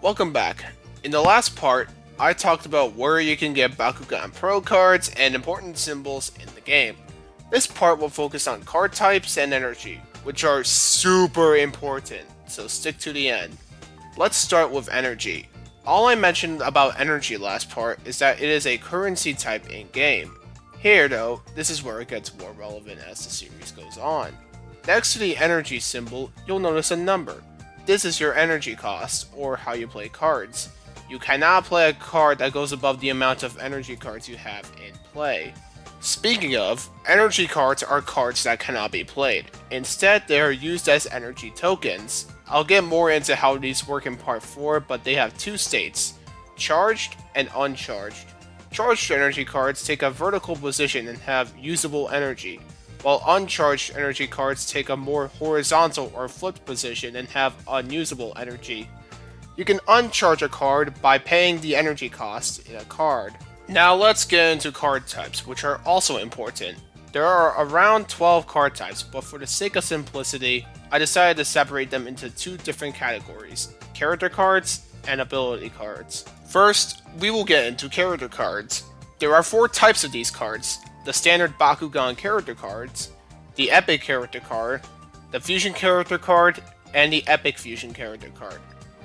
Welcome back. In the last part, I talked about where you can get Bakugan Pro cards and important symbols in the game. This part will focus on card types and energy, which are super important, so stick to the end. Let's start with energy. All I mentioned about energy last part is that it is a currency type in-game. Here though, this is where it gets more relevant as the series goes on. Next to the energy symbol, you'll notice a number. This is your energy cost, or how you play cards. You cannot play a card that goes above the amount of energy cards you have in play. Speaking of, energy cards are cards that cannot be played. Instead, they are used as energy tokens. I'll get more into how these work in part 4, but they have two states, charged and uncharged. Charged energy cards take a vertical position and have usable energy, while uncharged energy cards take a more horizontal or flipped position and have unusable energy. You can uncharge a card by paying the energy cost in a card. Now let's get into card types, which are also important. There are around 12 card types, but for the sake of simplicity, I decided to separate them into two different categories, character cards and ability cards. First, we will get into character cards. There are 4 types of these cards: the standard Bakugan character cards, the epic character card, the fusion character card, and the epic fusion character card.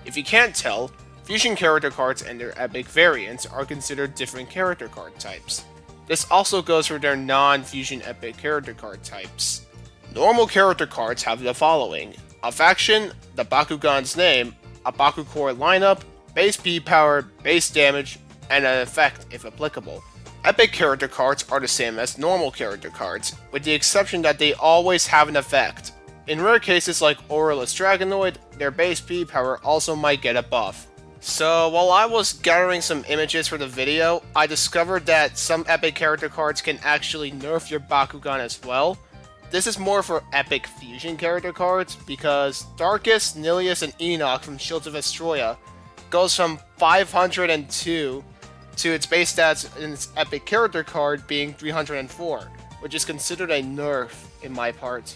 If you can't tell, fusion character cards and their epic variants are considered different character card types. This also goes for their non-fusion epic character card types. Normal character cards have the following: a faction, the Bakugan's name, a Bakucore lineup, base B power, base damage, and an effect if applicable. Epic character cards are the same as normal character cards, with the exception that they always have an effect. In rare cases like Aurelus Dragonoid, their base B power also might get a buff. So while I was gathering some images for the video, I discovered that some epic character cards can actually nerf your Bakugan as well. This is more for epic fusion character cards, because Darkus, Nilius, and Enoch from Shields of Astroya goes from 502 to its base stats in its epic character card being 304, which is considered a nerf in my part.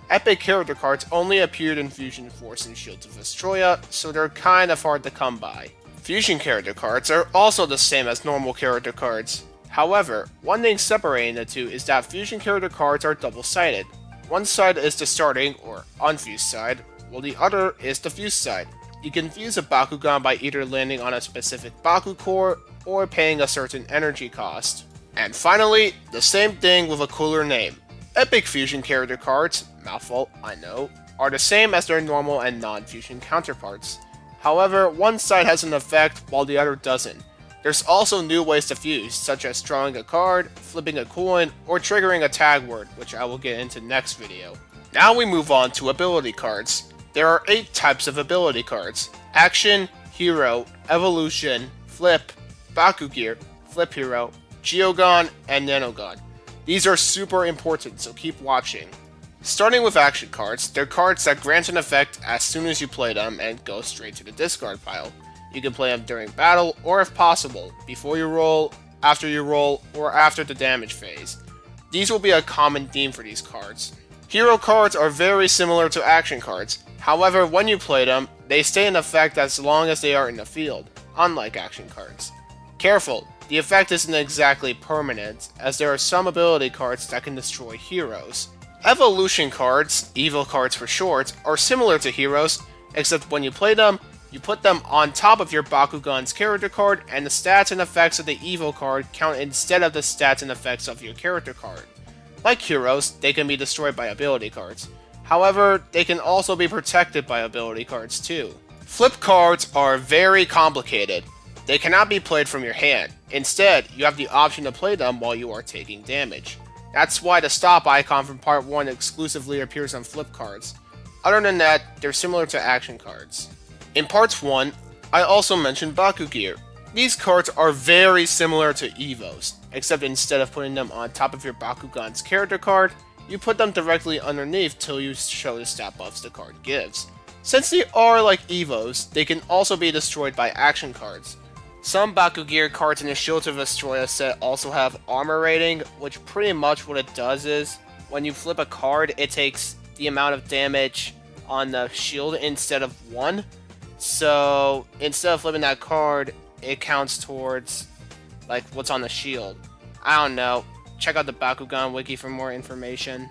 Epic character cards only appeared in Fusion Force and Shields of Astroya, so they're kind of hard to come by. Fusion character cards are also the same as normal character cards. However, one thing separating the two is that fusion character cards are double-sided. One side is the starting, or unfused side, while the other is the fused side. You can fuse a Bakugan by either landing on a specific Bakucore or paying a certain energy cost. And finally, the same thing with a cooler name. Epic fusion character cards, mouthful, I know, are the same as their normal and non-fusion counterparts. However, one side has an effect while the other doesn't. There's also new ways to fuse, such as drawing a card, flipping a coin, or triggering a tag word, which I will get into next video. Now we move on to ability cards. There are 8 types of ability cards: Action, Hero, Evolution, Flip, Bakugear, Flip Hero, Geogon, and Nanogon. These are super important, so keep watching. Starting with action cards, they're cards that grant an effect as soon as you play them and go straight to the discard pile. You can play them during battle, or if possible, before you roll, or after the damage phase. These will be a common theme for these cards. Hero cards are very similar to action cards. However, when you play them, they stay in effect as long as they are in the field, unlike action cards. Careful, the effect isn't exactly permanent, as there are some ability cards that can destroy heroes. Evolution cards, Evo cards for short, are similar to heroes, except when you play them, you put them on top of your Bakugan's character card, and the stats and effects of the Evo card count instead of the stats and effects of your character card. Like heroes, they can be destroyed by ability cards. However, they can also be protected by ability cards too. Flip cards are very complicated. They cannot be played from your hand. Instead, you have the option to play them while you are taking damage. That's why the stop icon from part 1 exclusively appears on flip cards. Other than that, they're similar to action cards. In part 1, I also mentioned Bakugear. These cards are very similar to Evos, except instead of putting them on top of your Bakugan's character card, you put them directly underneath till you show the stat buffs the card gives. Since they are like Evos, they can also be destroyed by action cards. Some Bakugear cards in the Shields of Astroya set also have armor rating, which pretty much what it does is, when you flip a card, it takes the amount of damage on the shield instead of 1. So instead of flipping that card, it counts towards like what's on the shield. I don't know. Check out the Bakugan wiki for more information.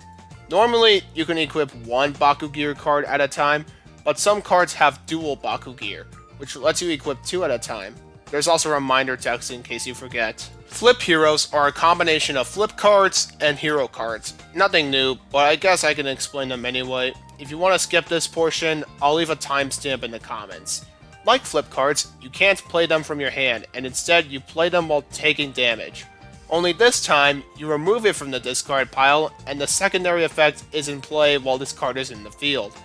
Normally, you can equip one Bakugear card at a time, but some cards have dual Bakugear, which lets you equip 2 at a time. There's also a reminder text in case you forget. Flip heroes are a combination of flip cards and hero cards. Nothing new, but I guess I can explain them anyway. If you want to skip this portion, I'll leave a timestamp in the comments. Like flip cards, you can't play them from your hand, and instead you play them while taking damage. Only this time, you remove it from the discard pile, and the secondary effect is in play while this card is in the field.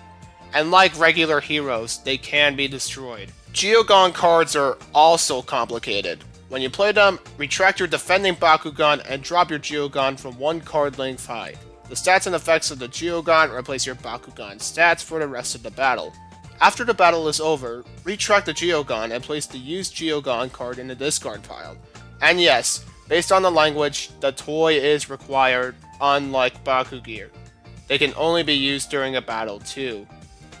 And like regular heroes, they can be destroyed. Geogon cards are also complicated. When you play them, retract your defending Bakugan and drop your Geogon from one card length high. The stats and effects of the Geogon replace your Bakugan stats for the rest of the battle. After the battle is over, retract the Geogon and place the used Geogon card in the discard pile. And yes, based on the language, the toy is required, unlike Bakugear. They can only be used during a battle too.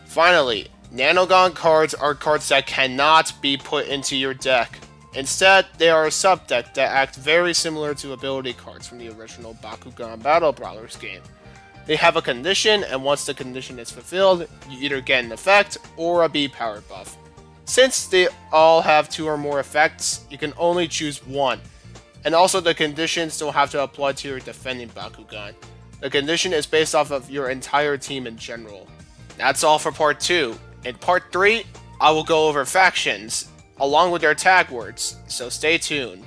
Finally, Nanogon cards are cards that cannot be put into your deck. Instead, they are a sub-deck that act very similar to ability cards from the original Bakugan Battle Brawlers game. They have a condition, and once the condition is fulfilled, you either get an effect or a B-power buff. Since they all have 2 or more effects, you can only choose one. And also the conditions don't have to apply to your defending Bakugan. The condition is based off of your entire team in general. That's all for part 2. In part 3, I will go over factions, along with their tag words, so stay tuned.